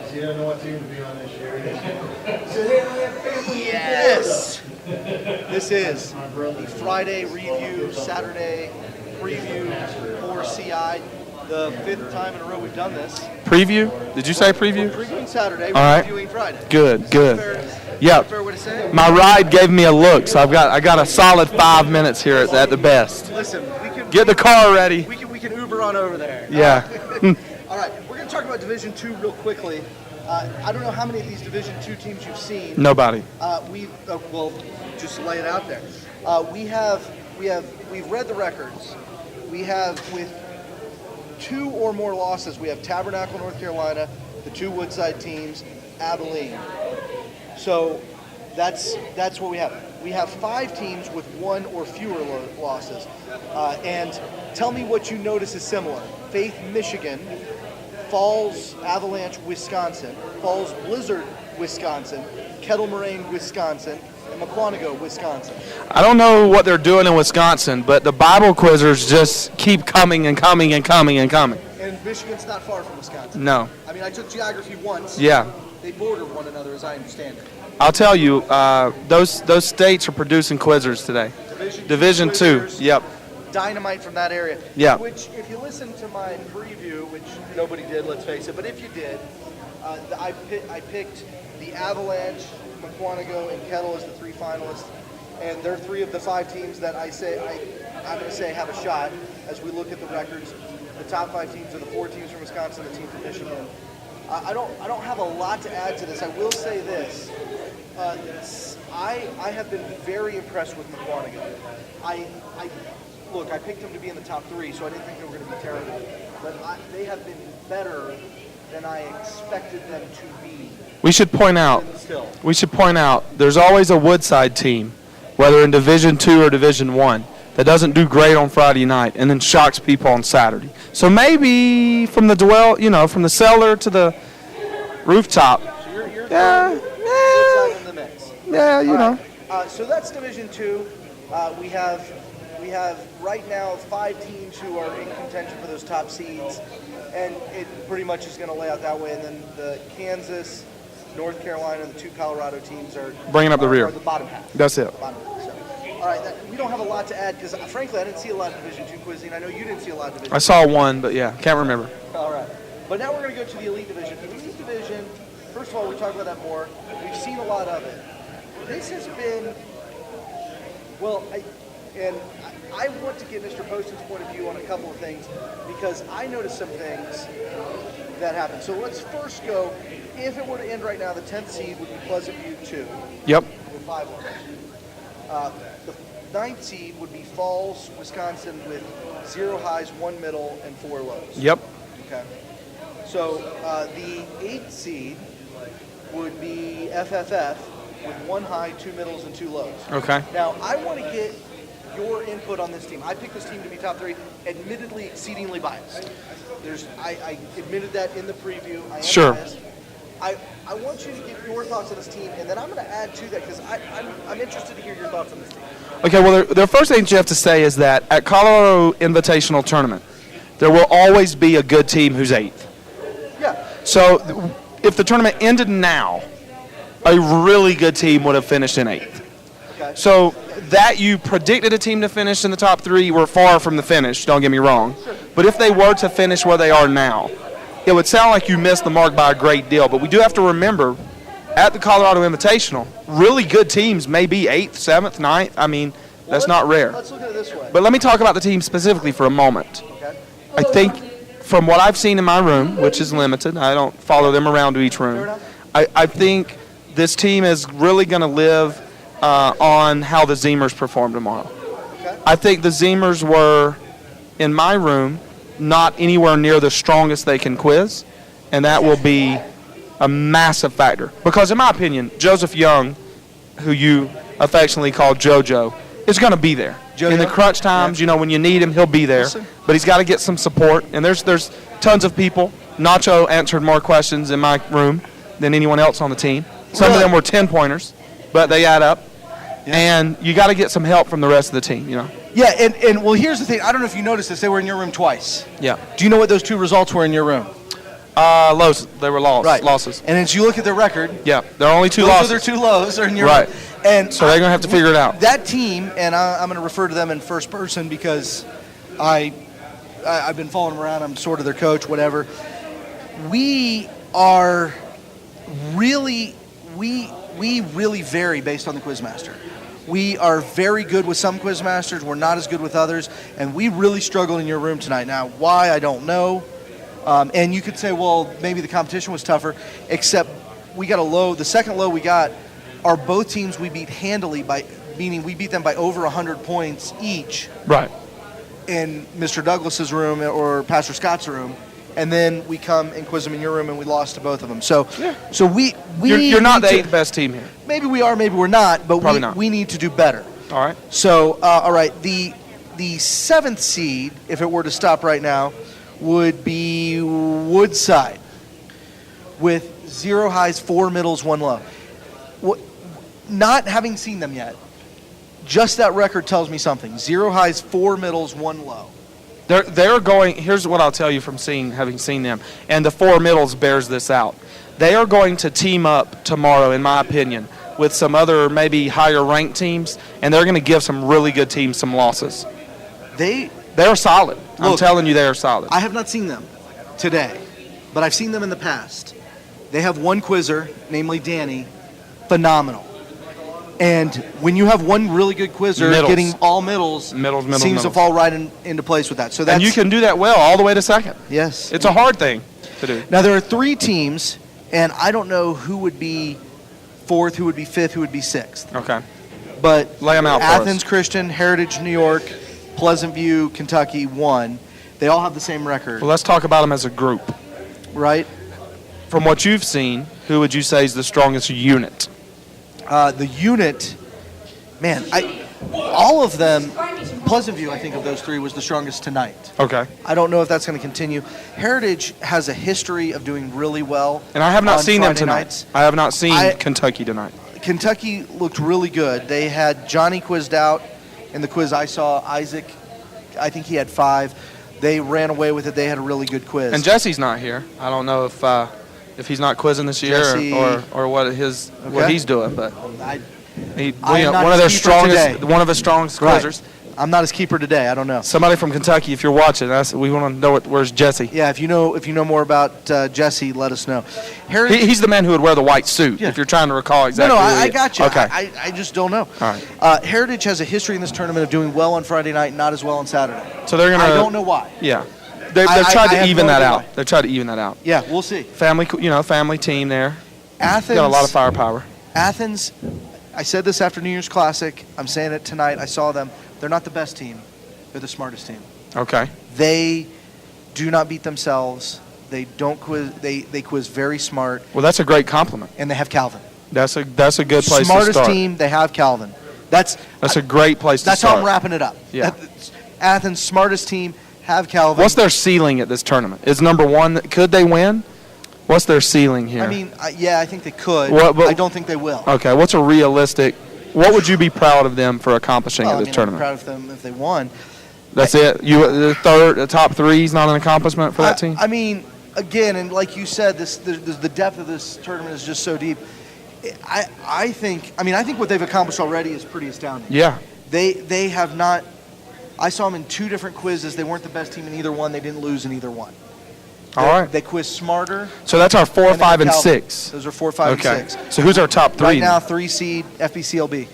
So you don't know what team to be on this year. So they don't have family. Yes! This is the Friday review, Saturday preview for CI. The 5th time in a row we've done this. Preview? Did you say preview? We're previewing Saturday, All right. reviewing Friday. Good. Yep. Fair way to say it? My ride gave me a look, so I got a solid 5 minutes here at the best. Listen, we can Get the car ready. We can Uber on over there. Yeah. All right, we're going to talk about Division II real quickly. I don't know how many of these Division II teams you've seen. Nobody. Well, just lay it out there. We've read the records. We have with 2 or more losses. We have Tabernacle, North Carolina, the 2 Woodside teams, Abilene. So that's what we have. We have 5 teams with 1 or fewer losses. And tell me what you notice is similar. Faith, Michigan, Falls, Avalanche, Wisconsin, Falls, Blizzard, Wisconsin, Kettle Moraine, Wisconsin, and Maquanago, Wisconsin. I don't know what they're doing in Wisconsin, but the Bible quizzers just keep coming and coming and coming and coming. And Michigan's not far from Wisconsin. No. I mean, I took geography once. Yeah. They border one another, as I understand it. I'll tell you, those states are producing quizzers today. Division II. Yep. Dynamite from that area. Yeah. Which, if you listen to my preview, which nobody did, let's face it, but if you did, I picked the Avalanche, Maquanago, and Kettle as the 3 finalists, and they're 3 of the 5 teams that I'm going to say have a shot as we look at the records. The top 5 teams are the 4 teams from Wisconsin, the team from Michigan. I don't have a lot to add to this. I will say this. I have been very impressed with Maquanago. Look, I picked them to be in the top 3, so I didn't think they were going to be terrible. But they have been better than I expected them to be. We should point out, there's always a Woodside team, whether in Division II or Division I, that doesn't do great on Friday night and then shocks people on Saturday. So maybe from the cellar to the rooftop. So you're Woodside in the mix. Yeah, you know. So that's Division II. We have right now 5 teams who are in contention for those top seeds, and it pretty much is going to lay out that way. And then the Kansas, North Carolina, and the 2 Colorado teams are bringing up the rear. Are the bottom half. That's it. Bottom half. So, all right, we don't have a lot to add because, frankly, I didn't see a lot of Division II quizzing. I know you didn't see a lot of Division. I saw one, but yeah, can't remember. All right, but now we're going to go to the Elite Division. The Elite Division, first of all, we talk about that more. We've seen a lot of it. This has been, well, I want to get Mr. Poston's point of view on a couple of things because I noticed some things that happened. So let's first go, if it were to end right now, the 10th seed would be Pleasant View 2. Yep. With 5 winners. The 9th seed would be Falls, Wisconsin with 0 highs, 1 middle, and 4 lows. Yep. Okay. So the 8th seed would be FFF with 1 high, 2 middles, and 2 lows. Okay. Now, I want to get your input on this team. I picked this team to be top 3, admittedly exceedingly biased. I admitted that in the preview. I am sure. biased. I want you to give your thoughts on this team, and then I'm going to add to that because I'm interested to hear your thoughts on this team. Okay, well, the first thing you have to say is that at Colorado Invitational Tournament, there will always be a good team who's 8th. Yeah. So if the tournament ended now, a really good team would have finished in 8th. Okay. So that you predicted a team to finish in the top 3 were far from the finish, don't get me wrong. Sure. But if they were to finish where they are now, it would sound like you missed the mark by a great deal. But we do have to remember, at the Colorado Invitational, really good teams may be 8th, 7th, 9th. I mean, that's not rare. Let's look at it this way. But let me talk about the team specifically for a moment. Okay. I think from what I've seen in my room, which is limited, I don't follow them around to each room, I think this team is really going to live on how the Zeemers perform tomorrow. Okay. I think the Zeemers were, in my room, not anywhere near the strongest they can quiz, and that will be a massive factor. Because in my opinion, Joseph Young, who you affectionately call JoJo, is going to be there. JoJo? In the crunch times, when you need him, he'll be there. Listen. But he's got to get some support, and there's tons of people. Nacho answered more questions in my room than anyone else on the team. Some of them were 10-pointers, but they add up. Yeah. And you got to get some help from the rest of the team, Yeah, and well, here's the thing. I don't know if you noticed this. They were in your room twice. Yeah. Do you know what those 2 results were in your room? Lows. They were Right. losses. And as you look at their record, Yeah, there are only two those losses. are their 2 lows. Are in your Right. And So they're going to have to figure it out. That team, and I'm going to refer to them in first person because I've been following them around. I'm sort of their coach, whatever. We are really, we really vary based on the Quizmaster. We are very good with some Quizmasters. We're not as good with others. And we really struggled in your room tonight. Now, why, I don't know. And you could say, well, maybe the competition was tougher, except we got a low. The second low we got are both teams we beat handily, meaning we beat them by over 100 points each Right. in Mr. Douglas's room or Pastor Scott's room. And then we come and quiz them in your room, and we lost to both of them. So, Yeah. so we You're not the need to- 8th best team here. Maybe we are, maybe we're not, but Probably not. we need to do better. All right. So, all right, the 7th seed, if it were to stop right now, would be Woodside with 0 highs, 4 middles, 1 low. Not having seen them yet, just that record tells me something. 0 highs, 4 middles, 1 low. They're going. Here's what I'll tell you from having seen them, and the 4 middles bears this out. They are going to team up tomorrow, in my opinion, with some other maybe higher ranked teams, and they're going to give some really good teams some losses. They're solid. I'm telling you, they are solid. I have not seen them today, but I've seen them in the past. They have one quizzer, namely Danny, phenomenal. And when you have one really good quizzer Middles. getting all middles, seems to fall right into place with that. So that's, and you can do that well all the way to second. Yes. It's a hard thing to do. Now, there are 3 teams, and I don't know who would be 4th, who would be 5th, who would be 6th. Okay. But Lay 'em out for Athens us. Christian, Heritage New York, Pleasant View, Kentucky, 1. They all have the same record, Well, let's talk about them as a group. right? From what you've seen, who would you say is the strongest unit? The unit, man, all of them, Pleasant View, I think, of those 3 was the strongest tonight. Okay. I don't know if that's going to continue. Heritage has a history of doing really well. And I have not on seen them Friday tonight. nights. I have not seen Kentucky tonight. Kentucky looked really good. They had Johnny quizzed out in the quiz I saw. Isaac, I think he had 5. They ran away with it. They had a really good quiz. And Jesse's not here. I don't know if he's not quizzing this year Jesse- or what he's doing, but I one am not of their his keeper today. one of his strongest Right. quizzers. I'm not his keeper today. I don't know. Somebody from Kentucky, if you're watching, we want to know where's Jesse. Yeah, if you know more about Jesse, let us know. Heritage, He's the man who would wear the white suit. Yeah. If you're trying to recall exactly. No, who he I is. got you. Okay. I just don't know. All right. Heritage has a history in this tournament of doing well on Friday night, not as well on Saturday. So they're gonna. I don't know why. Yeah. They've I tried to have even no that idea out. why. They've tried to even that out. Yeah, we'll see. Family team there. Athens Got a lot of firepower. Athens, I said this after New Year's Classic. I'm saying it tonight. I saw them. They're not the best team. They're the smartest team. Okay. They do not beat themselves. They don't quiz. They quiz very smart, Well, that's a great compliment. and they have Calvin. That's a good place to Smartest start. team. They have Calvin. That's a great place to That's start. how I'm wrapping it up. Yeah. Athens, smartest team, have Calvin. What's their ceiling at this tournament? Is number 1? Could they win? What's their ceiling here? I mean, I think they could. But I don't think they will. Okay. What's a realistic? What would you be proud of them for accomplishing Well, at this I'm tournament? proud of them if they won. That's it. The top 3 is not an accomplishment for that team. I mean, again, and like you said, the depth of this tournament is just so deep. I think what they've accomplished already is pretty astounding. Yeah. They have not. I saw them in 2 different quizzes. They weren't the best team in either one. They didn't lose in either one. All right. They quiz smarter. So that's our 4, and they 5, have and Calvin. 6. Those are 4, 5, Okay. and 6. So who's our top 3? Right now, 3 seed FBCLB.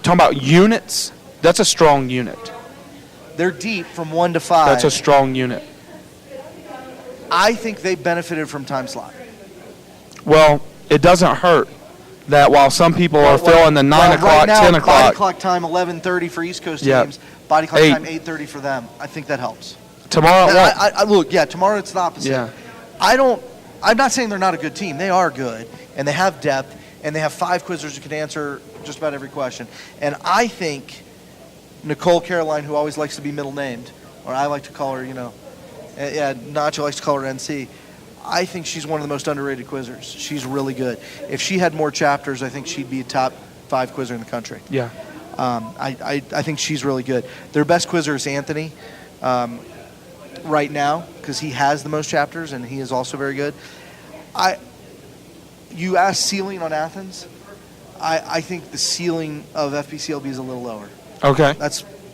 Talking about units, that's a strong unit. They're deep from 1 to 5. That's a strong unit. I think they benefited from time slot. Well, it doesn't hurt that while some people are feeling the 9 o'clock, right now, 10 body o'clock, clock time 11:30 for East Coast Yep. teams. Body clock 8. time 8:30 for them. I think that helps. tomorrow it won't. Look, tomorrow it's the opposite. Yeah. I'm not saying they're not a good team. They are good, and they have depth, and they have 5 quizzers who can answer just about every question. And I think Nicole Caroline, who always likes to be middle named, or I like to call her, Nacho likes to call her NC. I think she's one of the most underrated quizzers. She's really good. If she had more chapters, I think she'd be a top 5 quizzer in the country. right now because he has the most chapters and he is also very good. You asked ceiling on Athens. I think the ceiling of FBCLB is a little lower. Okay.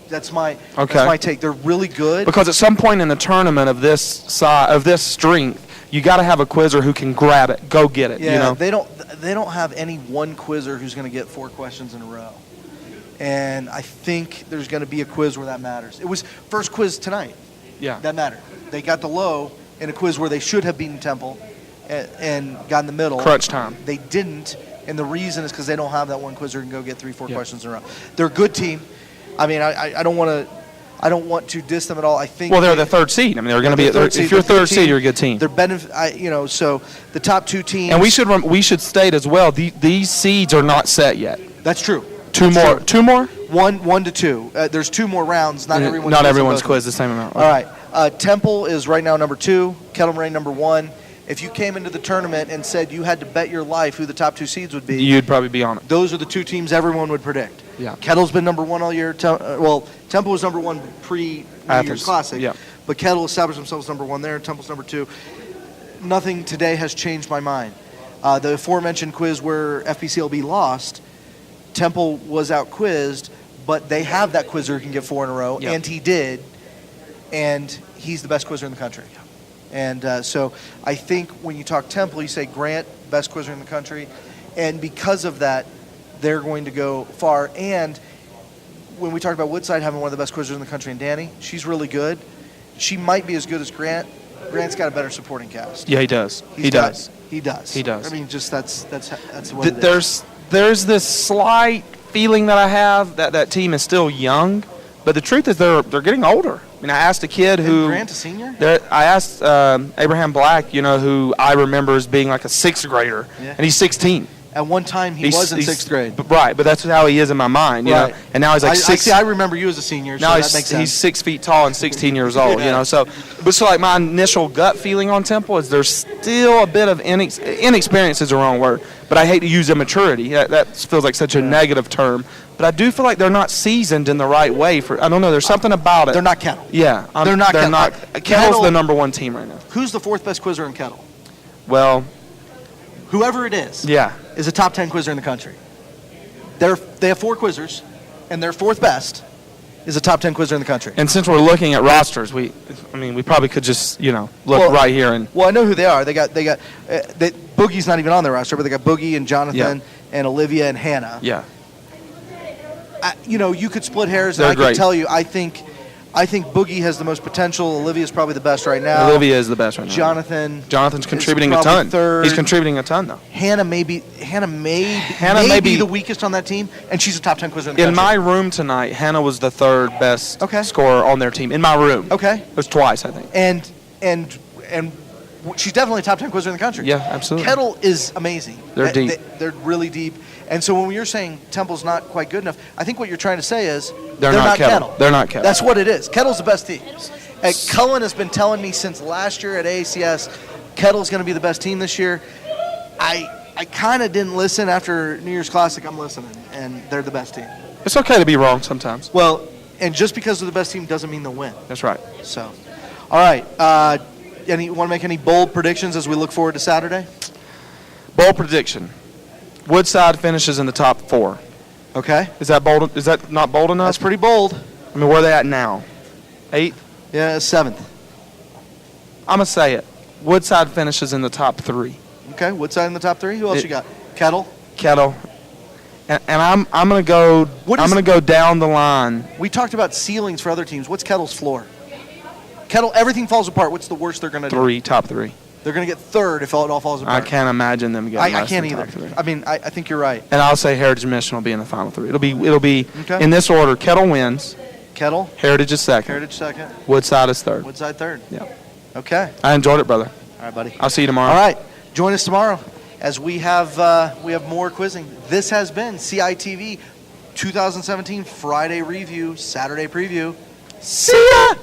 That's my take. They're really good because at some point in the tournament of this strength, you got to have a quizzer who can grab it, go get it. Yeah, you know? they don't have any one quizzer who's going to get 4 questions in a row. And I think there's going to be a quiz where that matters. It was first quiz tonight. Yeah. That mattered. They got the low in a quiz where they should have beaten Temple and got in the middle. Crunch time. They didn't, and the reason is because they don't have that one quizzer who can go get 3-4 questions in a row. They're a good team. I mean, I don't want to diss them at all. I think. Well, they're the third seed. I mean, they're going to be. If you're third seed, you're a good team. They're so the top 2 teams. And we should state as well. These seeds are not set yet. That's true. Two more. 1 to 2. There's 2 more rounds. Not everyone's quizzed the same amount. All right. Temple is right now number 2. Kettle Moraine number 1. If you came into the tournament and said you had to bet your life who the top 2 seeds would be, you'd probably be on it. Those are the 2 teams everyone would predict. Yeah. Kettle's been number 1 all year. Temple was number 1 pre-New Year's Classic. Yeah. But Kettle established themselves number 1 there. Temple's number 2. Nothing today has changed my mind. The aforementioned quiz where FBCLB lost, Temple was out-quizzed, but they have that quizzer who can get 4 in a row, and he did, and he's the best quizzer in the country. And so I think when you talk Temple, you say Grant, best quizzer in the country, and because of that, they're going to go far. And when we talk about Woodside having one of the best quizzers in the country, and Danny, she's really good. She might be as good as Grant. Grant's got a better supporting cast. Yeah, he does. He does. I mean, just that's what it is. There's this slight feeling that I have that team is still young, but the truth is they're getting older. I mean, I asked a kid who Grant a senior. I asked Abraham Black, who I remember as being like a 6th grader, and he's 16. At one time, he was in 6th grade. Right, but that's how he is in my mind, you know. And now he's like 6. I remember you as a senior. Now so that makes sense. He's 6 feet tall and 16 years old, So like my initial gut feeling on Temple is there's still a bit of inexperience is the wrong word, but I hate to use immaturity. That feels like such a negative term. But I do feel like they're not seasoned in the right way. I don't know. There's something about it. They're not Kettle. Yeah, they're not. Kettle's the number 1 team right now. Who's the 4th best quizzer in Kettle? Well, whoever it is. Yeah. Is a top 10 quizzer in the country. They have 4 quizzers, and their 4th best is a top 10 quizzer in the country. And since we're looking at rosters, we probably could just look right here and. Well, I know who they are. They got Boogie's not even on their roster, but they got Boogie and Jonathan and Olivia and Hannah. Yeah. You could split hairs, They're and I great. can tell you, I think Boogie has the most potential. Olivia's probably the best right now. Olivia is the best right now. Jonathan's contributing a ton. Third. He's contributing a ton, though. Hannah may be the weakest on that team, and she's a top 10 quizzer in the country. In my room tonight, Hannah was the 3rd best scorer on their team. In my room. Okay. It was twice, I think. And she's definitely a top 10 quizzer in the country. Yeah, absolutely. Kettle is amazing. They're deep. They're really deep. And so when you're saying Temple's not quite good enough, I think what you're trying to say is they're not Kettle. They're not Kettle. That's what it is. Kettle's the best team. Cullen has been telling me since last year at AACS, Kettle's going to be the best team this year. I kind of didn't listen after New Year's Classic. I'm listening, and they're the best team. It's okay to be wrong sometimes. Well, and just because they're the best team doesn't mean they'll win. That's right. So, all right. You want to make any bold predictions as we look forward to Saturday? Bold prediction. Woodside finishes in the top 4. Okay. Is that bold? Is that not bold enough? That's pretty bold. I mean, where are they at now? 8th? Yeah, 7th. I'm going to say it. Woodside finishes in the top 3. Okay, Woodside in the top 3. Who else you got? Kettle. And I'm going to go. I'm going to go down the line. We talked about ceilings for other teams. What's Kettle's floor? Kettle, everything falls apart. What's the worst they're going to do? Top 3. They're going to get 3rd if it all falls apart. I can't imagine them getting. I can't either. I mean, I think you're right. And I'll say Heritage Mission will be in the final 3. It'll be in this order. Kettle wins. Kettle. Heritage is 2nd. Heritage 2nd. Woodside is 3rd. Woodside 3rd. Yeah. Okay. I enjoyed it, brother. All right, buddy. I'll see you tomorrow. All right. Join us tomorrow as we have more quizzing. This has been CI2017 Friday review, Saturday preview. See ya!